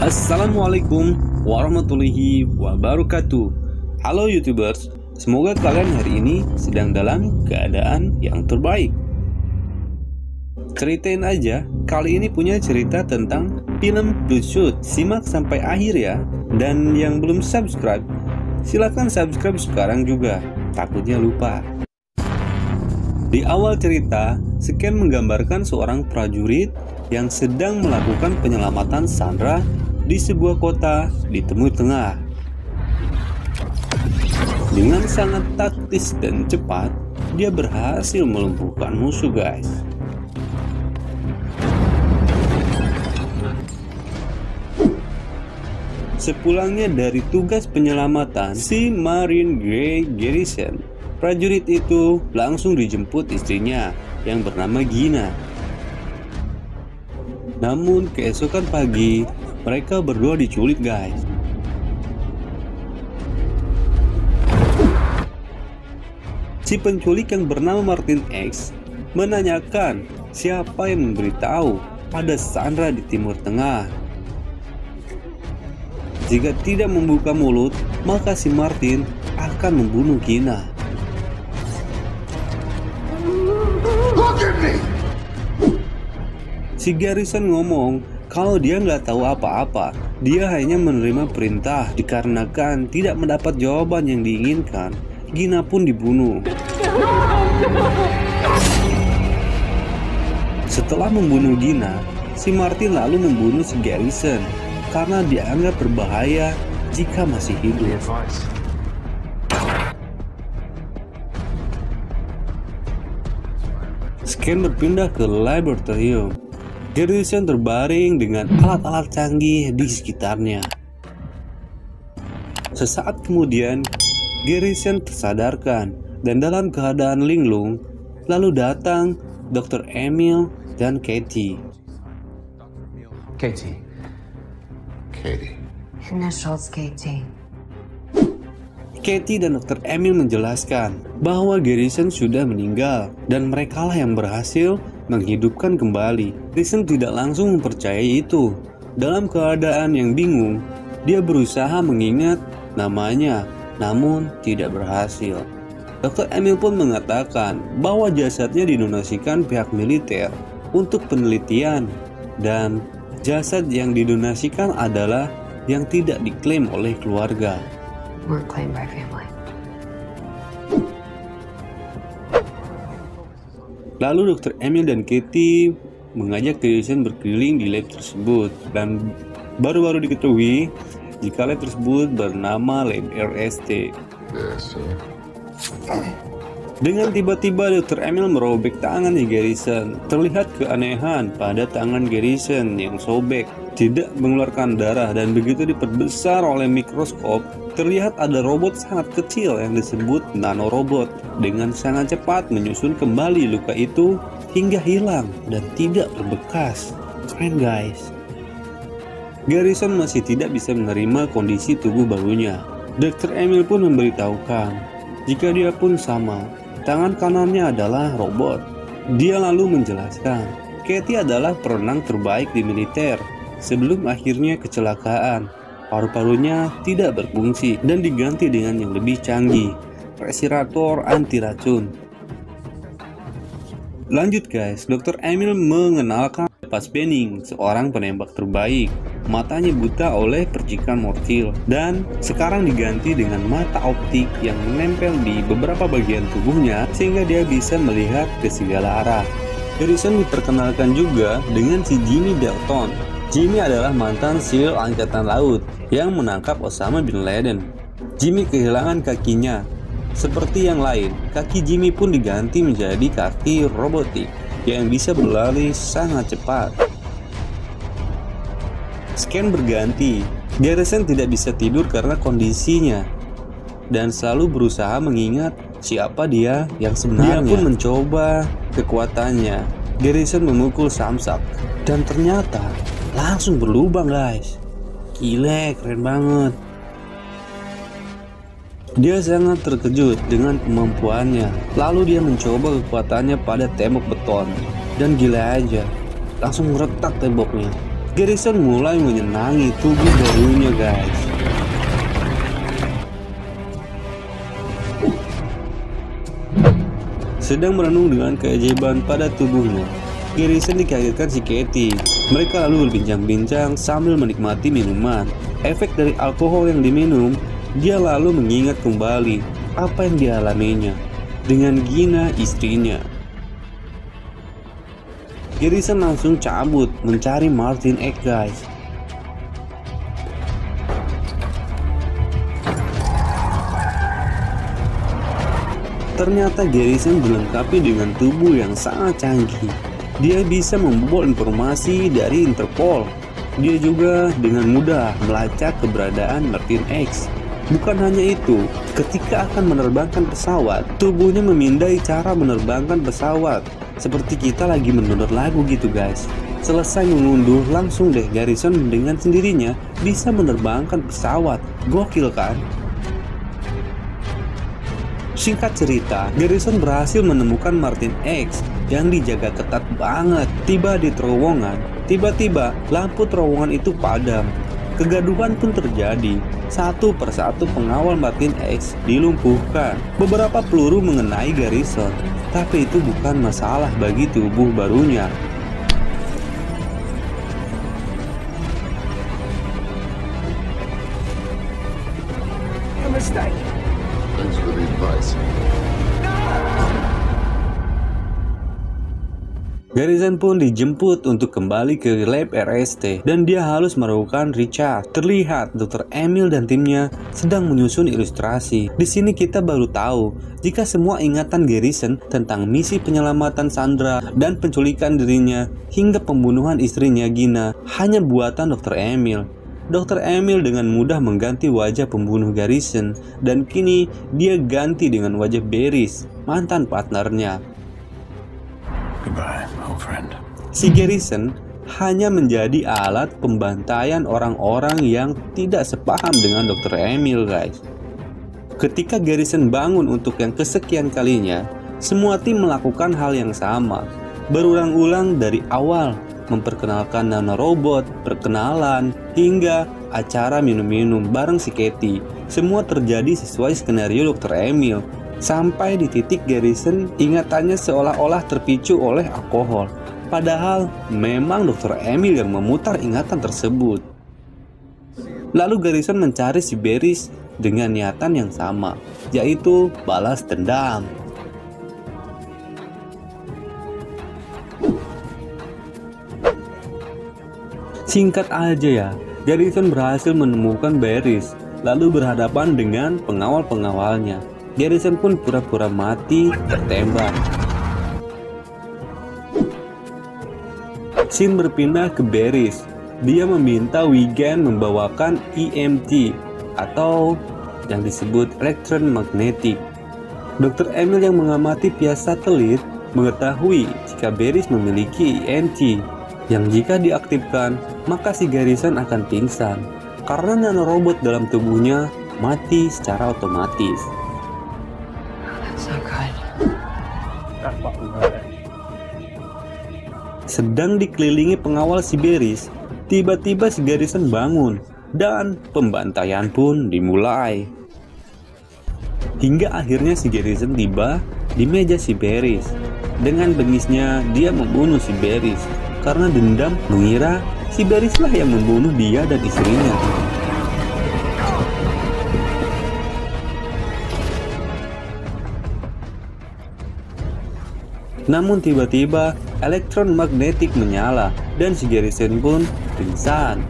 Assalamualaikum warahmatullahi wabarakatuh. Halo YouTubers, semoga kalian hari ini sedang dalam keadaan yang terbaik. Ceritain aja, kali ini punya cerita tentang film Bloodshot. Simak sampai akhir ya. Dan yang belum subscribe, silahkan subscribe sekarang juga, takutnya lupa. Di awal cerita, Scan menggambarkan seorang prajurit yang sedang melakukan penyelamatan Sandra di sebuah kota di Timur Tengah. Dengan sangat taktis dan cepat, dia berhasil melumpuhkan musuh, guys. Sepulangnya dari tugas penyelamatan si Marine Grey Garrison, prajurit itu langsung dijemput istrinya yang bernama Gina. Namun keesokan pagi, mereka berdua diculik, guys. Si penculik yang bernama Martin X menanyakan siapa yang memberitahu pada Sandra di Timur Tengah. Jika tidak membuka mulut, maka si Martin akan membunuh Gina. Si Garrison ngomong kalau dia nggak tahu apa-apa, dia hanya menerima perintah. Dikarenakan tidak mendapat jawaban yang diinginkan, Gina pun dibunuh. Setelah membunuh Gina, si Martin lalu membunuh si Garrison karena dianggap berbahaya jika masih hidup. Scan berpindah ke laboratorium. Garrison terbaring dengan alat-alat canggih di sekitarnya. Sesaat kemudian, Garrison tersadarkan dan dalam keadaan linglung. Lalu datang Dr. Emil dan Katie. Katie. Initials Katie. Katie dan Dr. Emil menjelaskan bahwa Garrison sudah meninggal dan merekalah yang berhasil menghidupkan kembali. Garrison tidak langsung mempercayai itu. Dalam keadaan yang bingung, dia berusaha mengingat namanya, namun tidak berhasil. Dr. Emil pun mengatakan bahwa jasadnya didonasikan pihak militer untuk penelitian, dan jasad yang didonasikan adalah yang tidak diklaim oleh keluarga. Weren't claimed by family. Lalu Dr. Emil dan Katie mengajak Garrison berkeliling di lab tersebut, dan baru-baru diketahui jika lab tersebut bernama Lab RST. Dengan tiba-tiba Dr. Emil merobek tangan di Garrison. Terlihat keanehan pada tangan Garrison yang sobek, tidak mengeluarkan darah, dan begitu diperbesar oleh mikroskop, terlihat ada robot sangat kecil yang disebut nanorobot. Dengan sangat cepat menyusun kembali luka itu hingga hilang dan tidak berbekas. Keren, guys. Garrison masih tidak bisa menerima kondisi tubuh barunya. Dr. Emil pun memberitahukan jika dia pun sama, tangan kanannya adalah robot. Dia lalu menjelaskan, Katie adalah perenang terbaik di militer. Sebelum akhirnya kecelakaan, paru-parunya tidak berfungsi dan diganti dengan yang lebih canggih, respirator anti racun. Lanjut, guys, Dr. Emil mengenalkan Fassbending, seorang penembak terbaik. Matanya buta oleh percikan mortil dan sekarang diganti dengan mata optik yang menempel di beberapa bagian tubuhnya sehingga dia bisa melihat ke segala arah. Garrison diperkenalkan juga dengan si Jimmy Dalton. Jimmy adalah mantan SEAL Angkatan Laut yang menangkap Osama bin Laden. Jimmy kehilangan kakinya. Seperti yang lain, kaki Jimmy pun diganti menjadi kaki robotik yang bisa berlari sangat cepat. Scan berganti. Garrison tidak bisa tidur karena kondisinya dan selalu berusaha mengingat siapa dia yang sebenarnya. Dia pun mencoba kekuatannya. Garrison memukul samsak dan ternyata langsung berlubang, guys. Gile, keren banget. Dia sangat terkejut dengan kemampuannya. Lalu dia mencoba kekuatannya pada tembok beton dan gila aja, langsung retak temboknya. Garrison mulai menyenangi tubuh barunya guys. Sedang merenung dengan keajaiban pada tubuhnya, Garrison dikagetkan si Katie. Mereka lalu berbincang-bincang sambil menikmati minuman. Efek dari alkohol yang diminum, dia lalu mengingat kembali apa yang dialaminya dengan Gina, istrinya. Garrison langsung cabut mencari Martin X guys. Ternyata Garrison dilengkapi dengan tubuh yang sangat canggih. Dia bisa membobol informasi dari Interpol. Dia juga dengan mudah melacak keberadaan Martin X. Bukan hanya itu, ketika akan menerbangkan pesawat, tubuhnya memindai cara menerbangkan pesawat. Seperti kita lagi mendengar lagu gitu guys. Selesai mengunduh, langsung deh Garrison dengan sendirinya bisa menerbangkan pesawat. Gokil kan? Singkat cerita, Garrison berhasil menemukan Martin X yang dijaga ketat banget. Tiba di terowongan, tiba-tiba lampu terowongan itu padam. Kegaduhan pun terjadi. Satu persatu pengawal Martin X dilumpuhkan. Beberapa peluru mengenai Garrison, tapi itu bukan masalah bagi tubuh barunya. Thanks for the advice. Garrison pun dijemput untuk kembali ke lab RST dan dia harus meragukan Richard. Terlihat Dr. Emil dan timnya sedang menyusun ilustrasi. Di sini kita baru tahu jika semua ingatan Garrison tentang misi penyelamatan Sandra dan penculikan dirinya hingga pembunuhan istrinya Gina hanya buatan Dr. Emil. Dr. Emil dengan mudah mengganti wajah pembunuh Garrison dan kini dia ganti dengan wajah Beris, mantan partnernya. Goodbye, old friend. Si Garrison hanya menjadi alat pembantaian orang-orang yang tidak sepaham dengan Dr. Emil guys. Ketika Garrison bangun untuk yang kesekian kalinya, semua tim melakukan hal yang sama. Berulang-ulang dari awal, memperkenalkan nanorobot, perkenalan, hingga acara minum-minum bareng si Katie. Semua terjadi sesuai skenario Dr. Emil. Sampai di titik Garrison ingatannya seolah-olah terpicu oleh alkohol. Padahal memang Dr. Emil yang memutar ingatan tersebut. Lalu Garrison mencari si Beris dengan niatan yang sama, yaitu balas dendam. Singkat aja ya, Garrison berhasil menemukan Beris, lalu berhadapan dengan pengawal-pengawalnya. Garrison pun pura-pura mati tertembak. Scene berpindah ke Beris. Dia meminta Wigan membawakan EMT atau yang disebut elektromagnetik. Dr. Emil yang mengamati via satelit mengetahui jika Beris memiliki EMT yang jika diaktifkan maka si Garrison akan pingsan karena nanorobot dalam tubuhnya mati secara otomatis. So good. Sedang dikelilingi pengawal si Beris, tiba-tiba si Garrison bangun dan pembantaian pun dimulai. Hingga akhirnya si Garrison tiba di meja si Beris. Dengan bengisnya dia membunuh si Beris karena dendam mengira si Beris lah yang membunuh dia dan istrinya. Namun tiba-tiba elektron magnetik menyala dan si Garrison pun pingsan.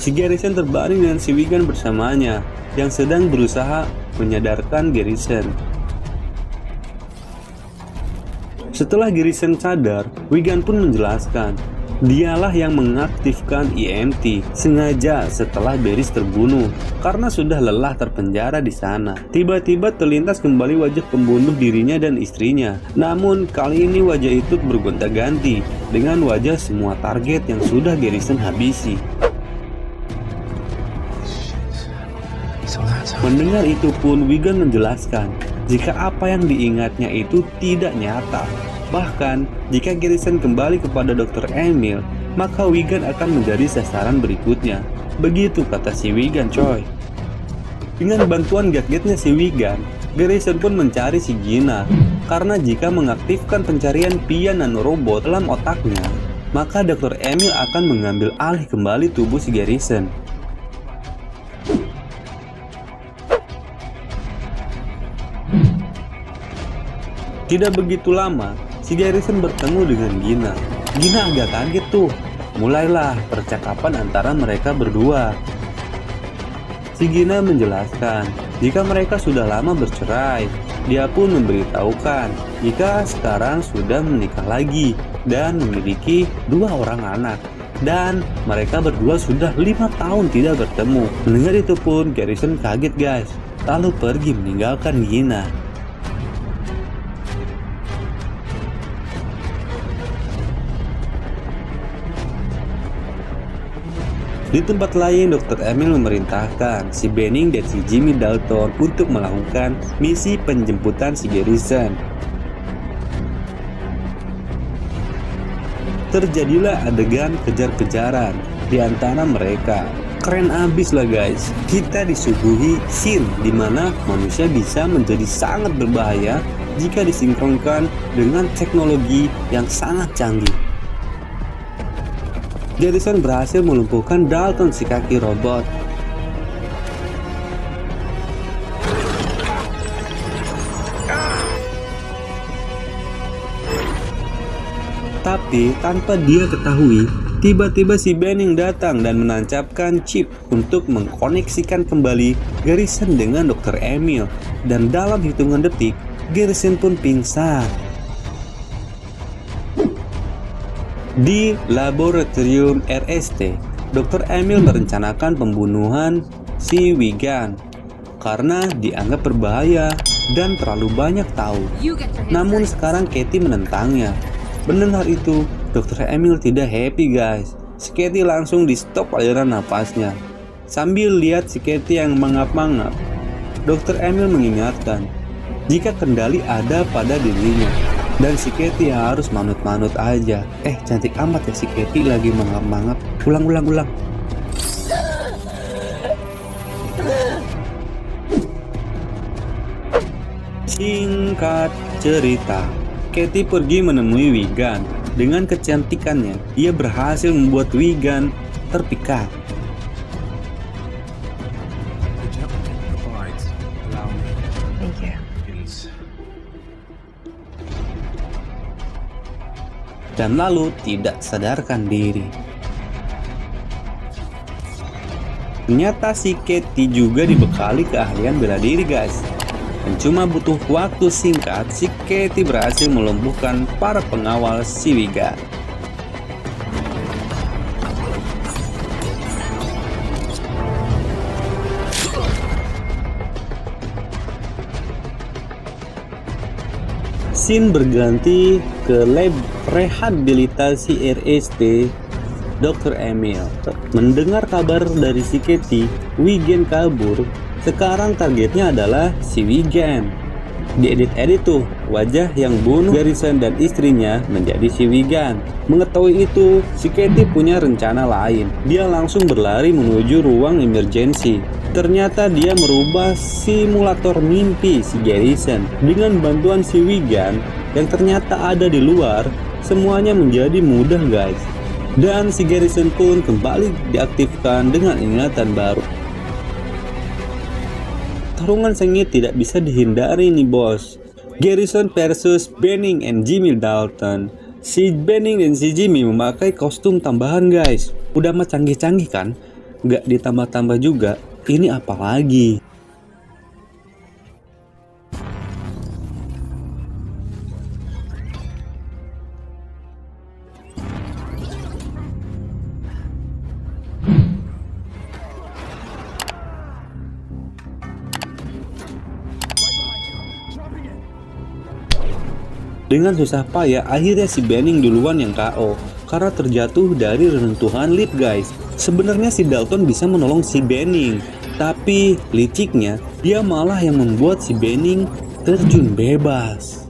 Si Garrison terbaring dengan si Wigan bersamanya yang sedang berusaha menyadarkan Garrison. Setelah Garrison sadar, Wigan pun menjelaskan dialah yang mengaktifkan EMT sengaja setelah Beris terbunuh karena sudah lelah terpenjara di sana. Tiba-tiba terlintas kembali wajah pembunuh dirinya dan istrinya. Namun kali ini wajah itu bergonta-ganti dengan wajah semua target yang sudah Garrison habisi. Mendengar itu pun Wigan menjelaskan jika apa yang diingatnya itu tidak nyata. Bahkan, jika Garrison kembali kepada Dr. Emil, maka Wigan akan menjadi sasaran berikutnya. Begitu kata si Wigan, coy. Dengan bantuan gadgetnya si Wigan, Garrison pun mencari si Gina. Karena jika mengaktifkan pencarian Pia nanorobot dalam otaknya, maka Dr. Emil akan mengambil alih kembali tubuh si Garrison. Tidak begitu lama, si Garrison bertemu dengan Gina. Gina agak kaget tuh. Mulailah percakapan antara mereka berdua. Si Gina menjelaskan jika mereka sudah lama bercerai. Dia pun memberitahukan jika sekarang sudah menikah lagi dan memiliki 2 orang anak. Dan mereka berdua sudah 5 tahun tidak bertemu. Mendengar itu pun Garrison kaget guys, lalu pergi meninggalkan Gina. Di tempat lain, Dr. Emil memerintahkan si Benning dan si Jimmy Dalton untuk melakukan misi penjemputan si Garrison. Terjadilah adegan kejar-kejaran di antara mereka. Keren abis lah guys. Kita disuguhi scene di mana manusia bisa menjadi sangat berbahaya jika disinkronkan dengan teknologi yang sangat canggih. Garrison berhasil melumpuhkan Dalton si kaki robot. Tapi tanpa dia ketahui, tiba-tiba si Benning datang dan menancapkan chip untuk mengkoneksikan kembali Garrison dengan Dr. Emil. Dan dalam hitungan detik, Garrison pun pingsan. Di laboratorium RST, Dr. Emil merencanakan pembunuhan si Wigan karena dianggap berbahaya dan terlalu banyak tahu. Namun sekarang Katie menentangnya. Mendengar itu, Dr. Emil tidak happy guys. Si Katie langsung di stop aliran nafasnya. Sambil lihat si Katie yang mangap-mangap, Dr. Emil mengingatkan jika kendali ada pada dirinya. Dan si Katie harus manut-manut aja. Cantik amat ya si Katie lagi mangap-mangap. Ulang. Singkat cerita, Katie pergi menemui Wigan. Dengan kecantikannya, ia berhasil membuat Wigan terpikat. Thank you. Dan lalu tidak sadarkan diri. Ternyata si Katie juga dibekali keahlian bela diri guys. Dan cuma butuh waktu singkat, si Katie berhasil melumpuhkan para pengawal si Wigan. Scene berganti ke lab rehabilitasi RST Dr. Emil. Mendengar kabar dari si Katie, Wigan kabur. Sekarang targetnya adalah si Wigan. Diedit-edit tuh wajah yang bunuh Garrison dan istrinya menjadi si Wigan. Mengetahui itu, si Katie punya rencana lain. Dia langsung berlari menuju ruang emergency. Ternyata dia merubah simulator mimpi si Garrison. Dengan bantuan si Wigan yang ternyata ada di luar, semuanya menjadi mudah guys. Dan si Garrison pun kembali diaktifkan dengan ingatan baru. Tarungan sengit tidak bisa dihindari nih bos. Garrison versus Benning and Jimmy Dalton. Si Benning dan si Jimmy memakai kostum tambahan guys. Udah mah canggih-canggih kan? Gak ditambah-tambah juga. Ini apa lagi? Dengan susah payah, akhirnya si Benning duluan yang KO karena terjatuh dari reruntuhan lift guys. Sebenarnya si Dalton bisa menolong si Benning, tapi liciknya dia malah yang membuat si Benning terjun bebas.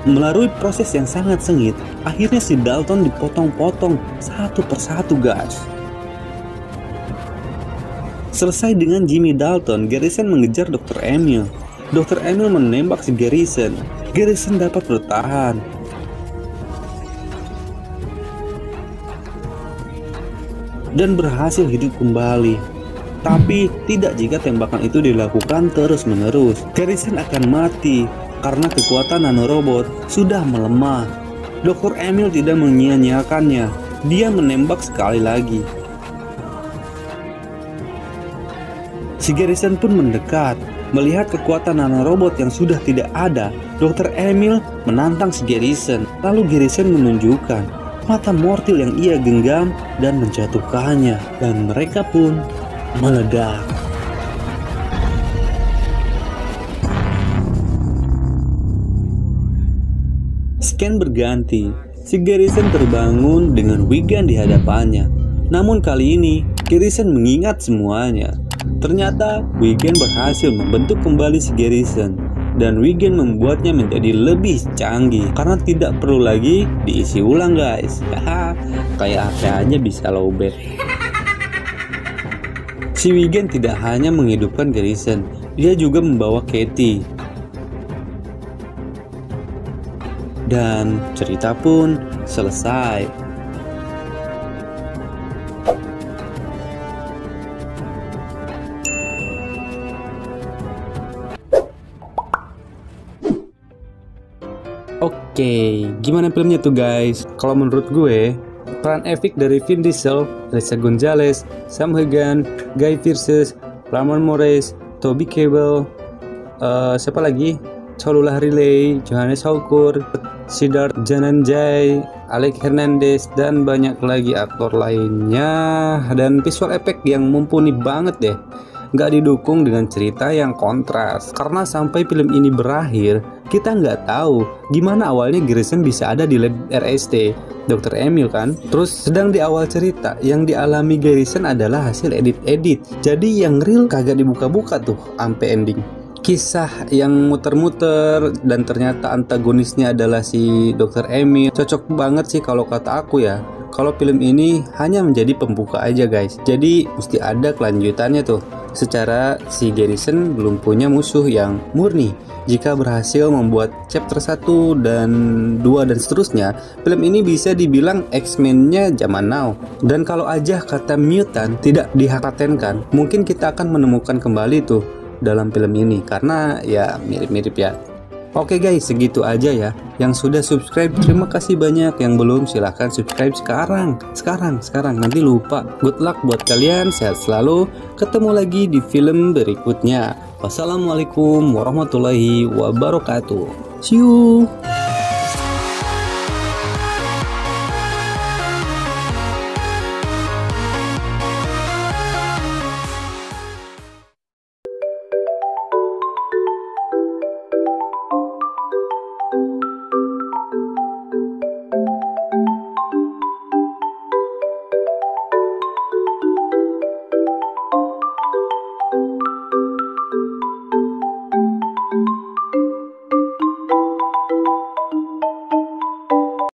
Melalui proses yang sangat sengit, akhirnya si Dalton dipotong-potong satu persatu, guys. Selesai dengan Jimmy Dalton, Garrison mengejar Dr. Emil. Dr. Emil menembak si Garrison. Garrison dapat bertahan. Dan berhasil hidup kembali. Tapi tidak jika tembakan itu dilakukan terus-menerus. Garrison akan mati karena kekuatan nanorobot sudah melemah. Dr. Emil tidak menyia-nyiakannya. Dia menembak sekali lagi. Si Garrison pun mendekat. Melihat kekuatan nanorobot yang sudah tidak ada, Dr. Emil menantang si Garrison. Lalu Garrison menunjukkan mata mortil yang ia genggam dan menjatuhkannya. Dan mereka pun meledak. Scan berganti. Si Garrison terbangun dengan Wigan di hadapannya. Namun kali ini Garrison mengingat semuanya. Ternyata Wigan berhasil membentuk kembali si Garrison. Dan Wigan membuatnya menjadi lebih canggih karena tidak perlu lagi diisi ulang, guys. Haha, kayak apa aja bisa lowbat. Si Wigan tidak hanya menghidupkan Garrison, dia juga membawa Katie. Dan cerita pun selesai. Oke, gimana filmnya tuh, guys? Kalau menurut gue, peran Epic dari Vin Diesel, Lisa Gonzalez, Sam Hagan, Guy Pearce, Ramon Morris, Toby Kebbell, siapa lagi? Cholula Riley, Johannes Haukur, Siddharth Dhananjay, Alec Hernandez, dan banyak lagi aktor lainnya. Dan visual effect yang mumpuni banget deh. Nggak didukung dengan cerita yang kontras. Karena sampai film ini berakhir, kita nggak tahu gimana awalnya Garrison bisa ada di lab RST Dr. Emil kan. Terus sedang di awal cerita, yang dialami Garrison adalah hasil edit-edit. Jadi yang real kagak dibuka-buka tuh sampai ending. Kisah yang muter-muter dan ternyata antagonisnya adalah si Dr. Emil. Cocok banget sih kalau kata aku ya. Kalau film ini hanya menjadi pembuka aja, guys. Jadi mesti ada kelanjutannya tuh. Secara si Garrison belum punya musuh yang murni. Jika berhasil membuat chapter 1 dan 2 dan seterusnya, film ini bisa dibilang X-Men-nya zaman now. Dan kalau aja kata mutant tidak dipatenkan, mungkin kita akan menemukan kembali tuh dalam film ini, karena ya mirip-mirip ya. Oke guys, segitu aja ya. Yang sudah subscribe terima kasih banyak, yang belum silahkan subscribe sekarang. Nanti lupa. Good luck buat kalian, sehat selalu. Ketemu lagi di film berikutnya. Wassalamualaikum warahmatullahi wabarakatuh. See you.